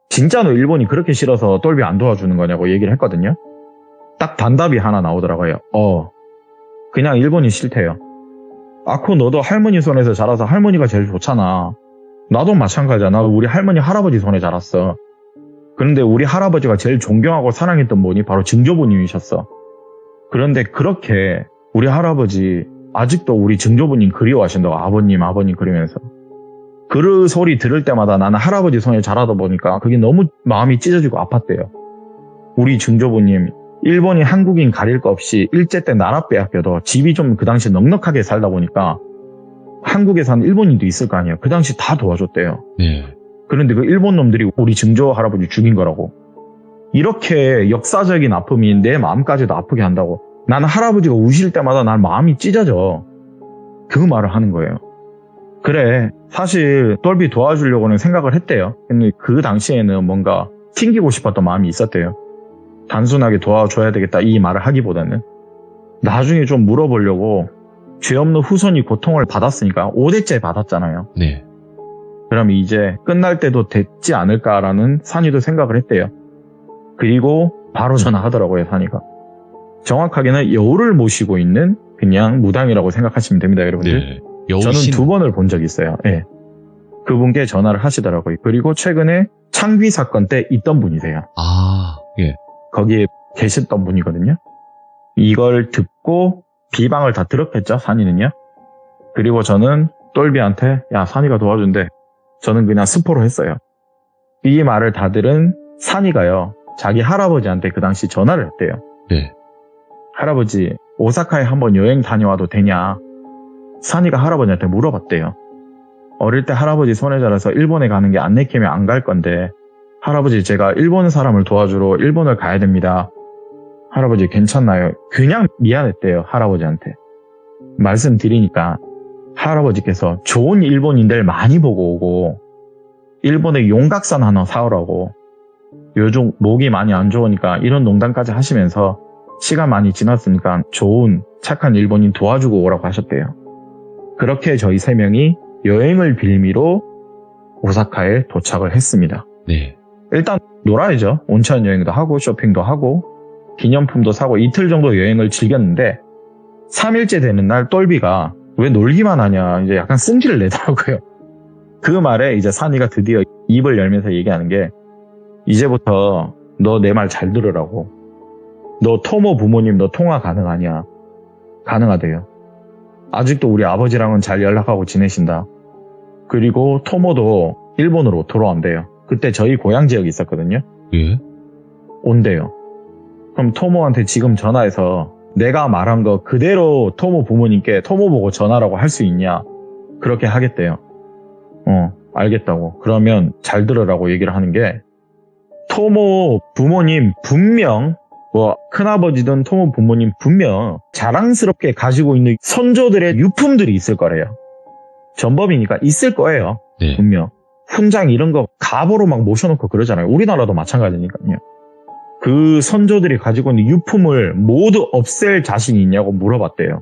진짜 너 일본이 그렇게 싫어서 똘비 안 도와주는 거냐고 얘기를 했거든요. 딱 단답이 하나 나오더라고요. 그냥 일본이 싫대요. 아코 너도 할머니 손에서 자라서 할머니가 제일 좋잖아. 나도 마찬가지야. 나도 우리 할머니 할아버지 손에 자랐어. 그런데 우리 할아버지가 제일 존경하고 사랑했던 분이 바로 증조부님이셨어. 그런데 그렇게 우리 할아버지 아직도 우리 증조부님 그리워하신다고. 아버님 그러면서. 그 소리 들을 때마다 나는 할아버지 손에 자라다 보니까 그게 너무 마음이 찢어지고 아팠대요. 우리 증조부님 일본이 한국인 가릴 거 없이 일제 때 나라 빼앗겨도 집이 좀 그 당시 넉넉하게 살다 보니까 한국에 사는 일본인도 있을 거 아니에요. 그 당시 다 도와줬대요. 네. 그런데 그 일본 놈들이 우리 증조 할아버지 죽인 거라고. 이렇게 역사적인 아픔이 내 마음까지도 아프게 한다고. 나는 할아버지가 우실 때마다 난 마음이 찢어져. 그 말을 하는 거예요. 그래, 사실 똘비 도와주려고는 생각을 했대요. 근데 그 당시에는 뭔가 튕기고 싶었던 마음이 있었대요. 단순하게 도와줘야 되겠다 이 말을 하기보다는 나중에 좀 물어보려고 죄 없는 후손이 고통을 받았으니까 5대째 받았잖아요. 네. 그럼 이제 끝날 때도 됐지 않을까라는 산이도 생각을 했대요. 그리고 바로 전화하더라고요, 산이가. 정확하게는 여우를 모시고 있는 그냥 무당이라고 생각하시면 됩니다, 여러분들. 네. 여우 저는 신. 2번을 본 적이 있어요. 네. 그분께 전화를 하시더라고요. 그리고 최근에 창귀 사건 때 있던 분이세요. 아, 예. 거기에 계셨던 분이거든요. 이걸 듣고 비방을 다 들었겠죠, 산이는요. 그리고 저는 똘비한테 야, 산이가 도와준대. 저는 그냥 스포로 했어요. 이 말을 다 들은 산이가요, 자기 할아버지한테 그 당시 전화를 했대요. 네. 할아버지, 오사카에 한번 여행 다녀와도 되냐? 산이가 할아버지한테 물어봤대요. 어릴 때 할아버지 손에 자라서 일본에 가는 게 안 내키면 안 갈 건데 할아버지 제가 일본 사람을 도와주러 일본을 가야 됩니다. 할아버지 괜찮나요? 그냥 미안했대요, 할아버지한테. 말씀드리니까 할아버지께서 좋은 일본인들 많이 보고 오고 일본에 용각산 하나 사오라고, 요즘 목이 많이 안 좋으니까 이런 농담까지 하시면서 시간 많이 지났으니까 좋은 착한 일본인 도와주고 오라고 하셨대요. 그렇게 저희 3명이 여행을 빌미로 오사카에 도착을 했습니다. 네. 일단 놀아야죠. 온천 여행도 하고 쇼핑도 하고 기념품도 사고 이틀 정도 여행을 즐겼는데 3일째 되는 날 똘비가 왜 놀기만 하냐 이제 약간 쓴기를 내더라고요. 그 말에 이제 산이가 드디어 입을 열면서 얘기하는 게, 이제부터 너 내 말 잘 들으라고. 너 토모 부모님 너 통화 가능하냐? 가능하대요. 아직도 우리 아버지랑은 잘 연락하고 지내신다. 그리고 토모도 일본으로 돌아온대요. 그때 저희 고향 지역이 있었거든요. 예. 온대요. 그럼 토모한테 지금 전화해서 내가 말한 거 그대로 토모 부모님께 토모 보고 전화라고 할 수 있냐? 그렇게 하겠대요. 알겠다고. 그러면 잘 들으라고 얘기를 하는 게, 토모 부모님 분명 큰아버지든 토모 부모님 분명 자랑스럽게 가지고 있는 선조들의 유품들이 있을 거래요. 전범이니까 있을 거예요. 네. 분명. 훈장 이런 거 갑오로 막 모셔놓고 그러잖아요. 우리나라도 마찬가지니까요. 그 선조들이 가지고 있는 유품을 모두 없앨 자신이 있냐고 물어봤대요.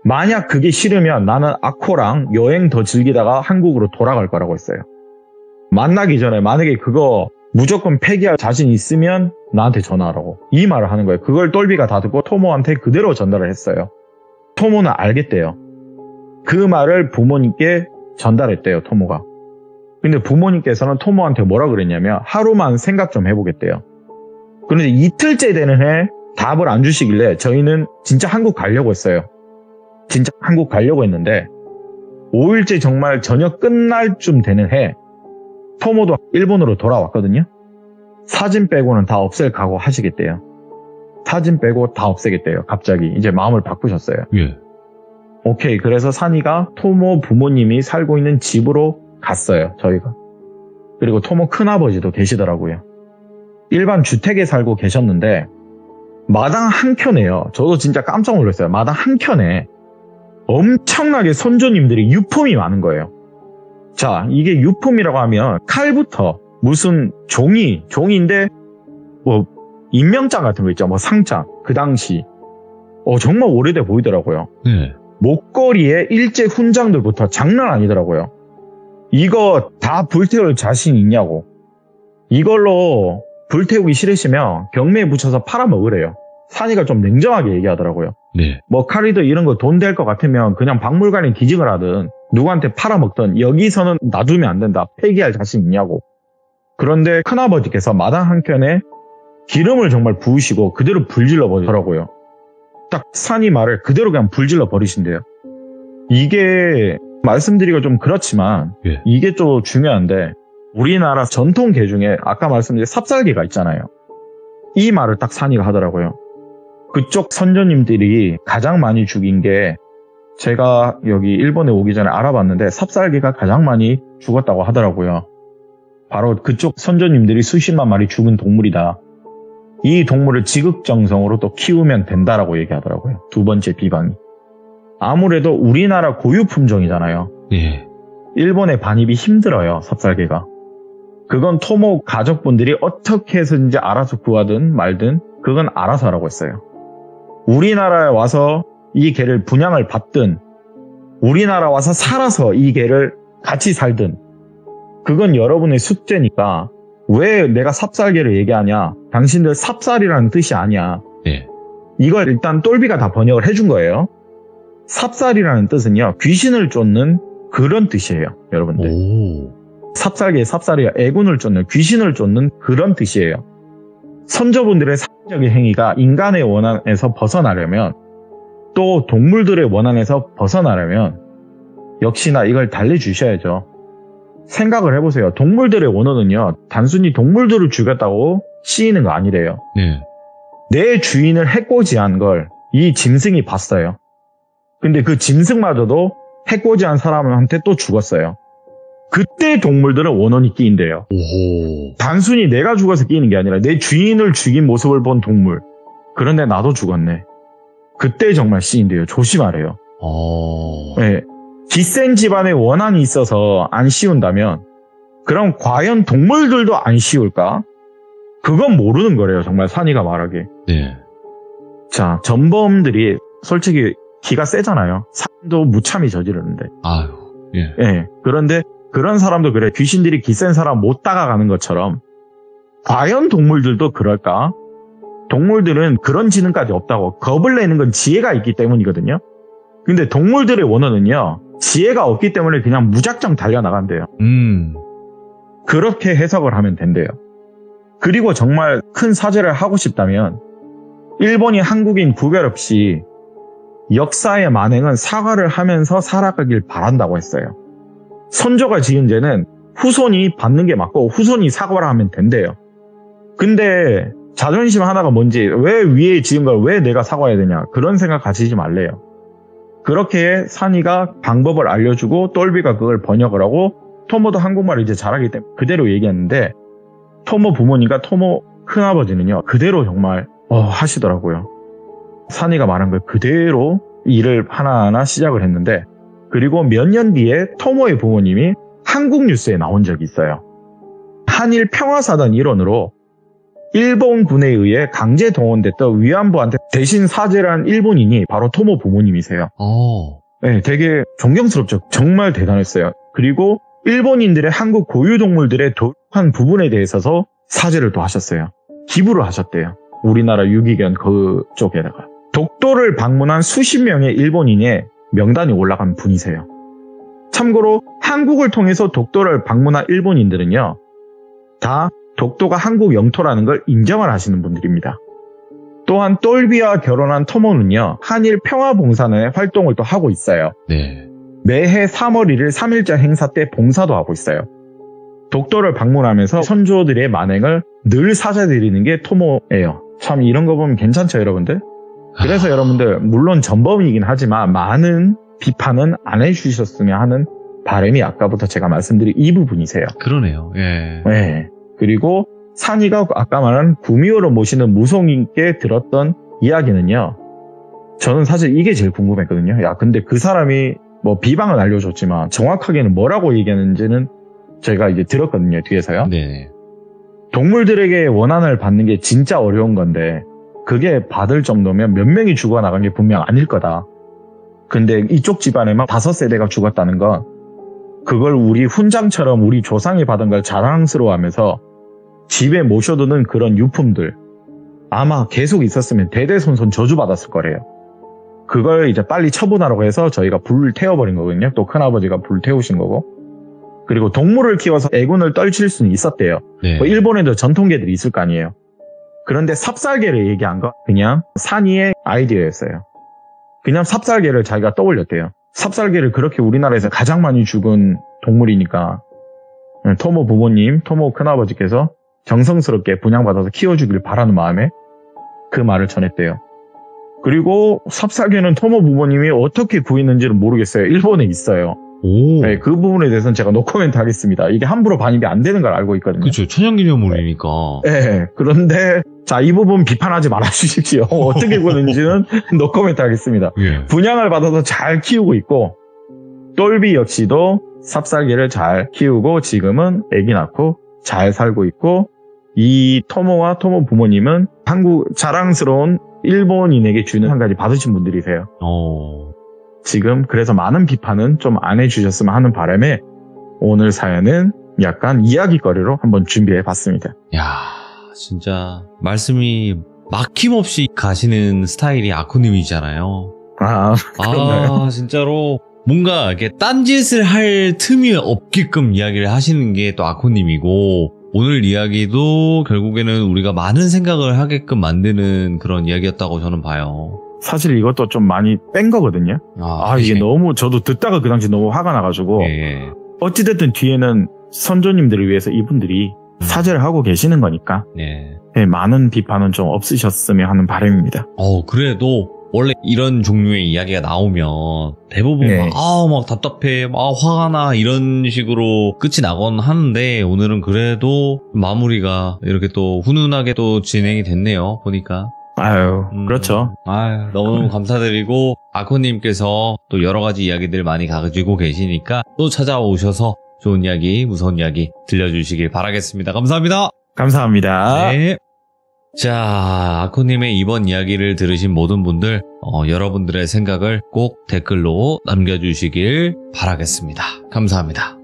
만약 그게 싫으면 나는 아코랑 여행 더 즐기다가 한국으로 돌아갈 거라고 했어요. 만나기 전에 만약에 그거 무조건 폐기할 자신 있으면 나한테 전화하라고 이 말을 하는 거예요. 그걸 똘비가 다 듣고 토모한테 그대로 전달을 했어요. 토모는 알겠대요. 그 말을 부모님께 전달했대요, 토모가. 근데 부모님께서는 토모한테 뭐라 그랬냐면 하루만 생각 좀 해보겠대요. 그런데 이틀째 되는 해 답을 안 주시길래 저희는 진짜 한국 가려고 했어요. 진짜 한국 가려고 했는데 5일째 정말 저녁 끝날 쯤 되는 해 토모도 일본으로 돌아왔거든요. 사진 빼고는 다 없앨 각오 하시겠대요. 사진 빼고 다 없애겠대요. 갑자기 이제 마음을 바꾸셨어요. 예. 오케이. 그래서 산이가 토모 부모님이 살고 있는 집으로 갔어요, 저희가. 그리고 토모 큰아버지도 계시더라고요. 일반 주택에 살고 계셨는데 마당 한 켠에요. 저도 진짜 깜짝 놀랐어요. 마당 한 켠에 엄청나게 선조님들이 유품이 많은 거예요. 자, 이게 유품이라고 하면 칼부터 무슨 종이인데 뭐 인명장 같은 거 있죠. 뭐 상장. 그 당시 정말 오래돼 보이더라고요. 네. 목걸이에 일제 훈장들부터 장난 아니더라고요. 이거 다 불태울 자신 있냐고. 이걸로 불태우기 싫으시면 경매에 붙여서 팔아먹으래요. 산이가 좀 냉정하게 얘기하더라고요. 네. 뭐 카리도 이런 거 돈 될 것 같으면 그냥 박물관에 기증을 하든 누구한테 팔아먹든 여기서는 놔두면 안 된다. 폐기할 자신 있냐고. 그런데 큰아버지께서 마당 한켠에 기름을 정말 부으시고 그대로 불질러 버리더라고요. 딱 산이 말을 그대로 그냥 불질러 버리신대요. 이게 말씀드리기가 좀 그렇지만 예. 이게 좀 중요한데 우리나라 전통계 중에 아까 말씀드린 삽살개가 있잖아요. 이 말을 딱 산이가 하더라고요. 그쪽 선조님들이 가장 많이 죽인 게 제가 여기 일본에 오기 전에 알아봤는데 삽살개가 가장 많이 죽었다고 하더라고요. 바로 그쪽 선조님들이 수십만 마리 죽은 동물이다. 이 동물을 지극정성으로 또 키우면 된다라고 얘기하더라고요. 두 번째 비방이. 아무래도 우리나라 고유 품종이잖아요. 예. 일본의 반입이 힘들어요. 삽살개가. 그건 토모 가족분들이 어떻게 해서든지 알아서 구하든 말든 그건 알아서 하라고 했어요. 우리나라에 와서 이 개를 분양을 받든 우리나라 와서 살아서 이 개를 같이 살든 그건 여러분의 숙제니까 왜 내가 삽살개를 얘기하냐. 당신들 삽살이라는 뜻이 아니야. 예. 이걸 일단 똘비가 다 번역을 해준 거예요. 삽살이라는 뜻은요. 귀신을 쫓는 그런 뜻이에요. 여러분들. 오. 삽살개의 삽살이야. 애군을 쫓는 귀신을 쫓는 그런 뜻이에요. 선조분들의 사회적인 행위가 인간의 원한에서 벗어나려면 또 동물들의 원한에서 벗어나려면 역시나 이걸 달래주셔야죠. 생각을 해보세요. 동물들의 원한은요. 단순히 동물들을 죽였다고 씌이는 거 아니래요. 네. 내 주인을 해코지한 걸 이 짐승이 봤어요. 근데 그 짐승마저도 해코지한 사람한테 또 죽었어요. 그때 동물들은 원한이 끼인대요. 오호. 단순히 내가 죽어서 끼이는 게 아니라 내 주인을 죽인 모습을 본 동물. 그런데 나도 죽었네. 그때 정말 씌인대요. 조심하래요. 네. 기센 집안에 원한이 있어서 안 씌운다면 그럼 과연 동물들도 안 씌울까? 그건 모르는 거래요. 정말 산이가 말하기. 네. 자, 전범들이 솔직히 기가 세잖아요. 산도 무참히 저지르는데. 아유. 예. 예. 그런데 그런 사람도 그래. 귀신들이 기센 사람 못 다가가는 것처럼 과연 동물들도 그럴까? 동물들은 그런 지능까지 없다고. 겁을 내는 건 지혜가 있기 때문이거든요. 근데 동물들의 원어는요. 지혜가 없기 때문에 그냥 무작정 달려나간대요. 그렇게 해석을 하면 된대요. 그리고 정말 큰 사죄를 하고 싶다면 일본이 한국인 구별 없이 역사의 만행은 사과를 하면서 살아가길 바란다고 했어요. 선조가 지은 죄는 후손이 받는 게 맞고 후손이 사과를 하면 된대요. 근데 자존심 하나가 뭔지 왜 위에 지은 걸 왜 내가 사과해야 되냐 그런 생각 가지지 말래요. 그렇게 산이가 방법을 알려주고 똘비가 그걸 번역을 하고 토모도 한국말을 이제 잘하기 때문에 그대로 얘기했는데 토모 부모님과 토모 큰아버지는요 그대로 정말 하시더라고요. 산이가 말한 걸 그대로 일을 하나하나 시작을 했는데 그리고 몇 년 뒤에 토모의 부모님이 한국 뉴스에 나온 적이 있어요. 한일 평화사단 일원으로 일본군에 의해 강제 동원됐던 위안부한테 대신 사죄를 한 일본인이 바로 토모 부모님이세요. 네, 되게 존경스럽죠. 정말 대단했어요. 그리고 일본인들의 한국 고유동물들의 도륙한 부분에 대해서도 사죄를 또 하셨어요. 기부를 하셨대요. 우리나라 유기견 그쪽에다가. 독도를 방문한 수십 명의 일본인의 명단이 올라간 분이세요. 참고로 한국을 통해서 독도를 방문한 일본인들은요. 다 독도가 한국 영토라는 걸 인정을 하시는 분들입니다. 또한 똘비와 결혼한 토모는요. 한일 평화봉사의 활동을 또 하고 있어요. 네. 매해 3월 1일 3.1절 행사 때 봉사도 하고 있어요. 독도를 방문하면서 선조들의 만행을 늘 사죄드리는 게 토모예요. 참 이런 거 보면 괜찮죠 여러분들? 그래서 여러분들 물론 전범이긴 하지만 많은 비판은 안 해주셨으면 하는 바람이 아까부터 제가 말씀드린 이 부분이세요. 그러네요. 예. 네. 그리고 산이가 아까 말한 구미호를 모시는 무속인께 들었던 이야기는요. 저는 사실 이게 제일 궁금했거든요. 야, 근데 그 사람이 뭐 비방은 알려줬지만 정확하게는 뭐라고 얘기하는지는 제가 이제 들었거든요. 뒤에서요. 네. 동물들에게 원한을 받는 게 진짜 어려운 건데 그게 받을 정도면 몇 명이 죽어나간 게 분명 아닐 거다. 근데 이쪽 집안에만 5세대가 죽었다는 건 그걸 우리 훈장처럼 우리 조상이 받은 걸 자랑스러워하면서 집에 모셔두는 그런 유품들 아마 계속 있었으면 대대손손 저주받았을 거래요. 그걸 이제 빨리 처분하라고 해서 저희가 불을 태워버린 거거든요. 또 큰아버지가 불을 태우신 거고. 그리고 동물을 키워서 애군을 떨칠 수는 있었대요. 네. 뭐 일본에도 전통개들이 있을 거 아니에요. 그런데 삽살개를 얘기한 거 그냥 산이의 아이디어였어요. 그냥 삽살개를 자기가 떠올렸대요. 삽살개를 그렇게 우리나라에서 가장 많이 죽은 동물이니까 토모 부모님, 토모 큰아버지께서 정성스럽게 분양받아서 키워주길 바라는 마음에 그 말을 전했대요. 그리고 삽살개는 토모 부모님이 어떻게 구했는지는 모르겠어요. 일본에 있어요. 오. 네, 그 부분에 대해서는 제가 노코멘트 하겠습니다. 이게 함부로 반입이 안 되는 걸 알고 있거든요. 그쵸. 천연기념물이니까. 네, 그런데 자, 이 부분 비판하지 말아주십시오. 어떻게 구했는지는 노코멘트 하겠습니다. 예. 분양을 받아서 잘 키우고 있고 똘비 역시도 삽살개를 잘 키우고 지금은 아기 낳고 잘 살고 있고 이 토모와 토모 부모님은 한국 자랑스러운 일본인에게 주는 한 가지 받으신 분들이세요. 지금 그래서 많은 비판은 좀 안 해주셨으면 하는 바람에 오늘 사연은 약간 이야기거리로 한번 준비해 봤습니다. 야, 진짜 말씀이 막힘없이 가시는 스타일이 아쿠님이잖아요. 그런가요? 진짜로 뭔가 이렇게 딴짓을 할 틈이 없게끔 이야기를 하시는 게 또 아쿠님이고 오늘 이야기도 결국에는 우리가 많은 생각을 하게끔 만드는 그런 이야기였다고 저는 봐요. 사실 이것도 좀 많이 뺀 거거든요. 이게 너무 저도 듣다가 그 당시 너무 화가 나가지고 예. 어찌됐든 뒤에는 선조님들을 위해서 이분들이 사죄를 하고 계시는 거니까 네. 네, 많은 비판은 좀 없으셨으면 하는 바람입니다. 그래도 원래 이런 종류의 이야기가 나오면 대부분 네. 막 답답해, 화가 나 이런 식으로 끝이 나곤 하는데 오늘은 그래도 마무리가 이렇게 또 훈훈하게 또 진행이 됐네요. 보니까. 그렇죠. 너무너무 감사드리고 아코님께서 또 여러 가지 이야기들 많이 가지고 계시니까 또 찾아오셔서 좋은 이야기, 무서운 이야기 들려주시길 바라겠습니다. 감사합니다. 감사합니다. 네. 자, 아코님의 이번 이야기를 들으신 모든 분들, 여러분들의 생각을 꼭 댓글로 남겨주시길 바라겠습니다. 감사합니다.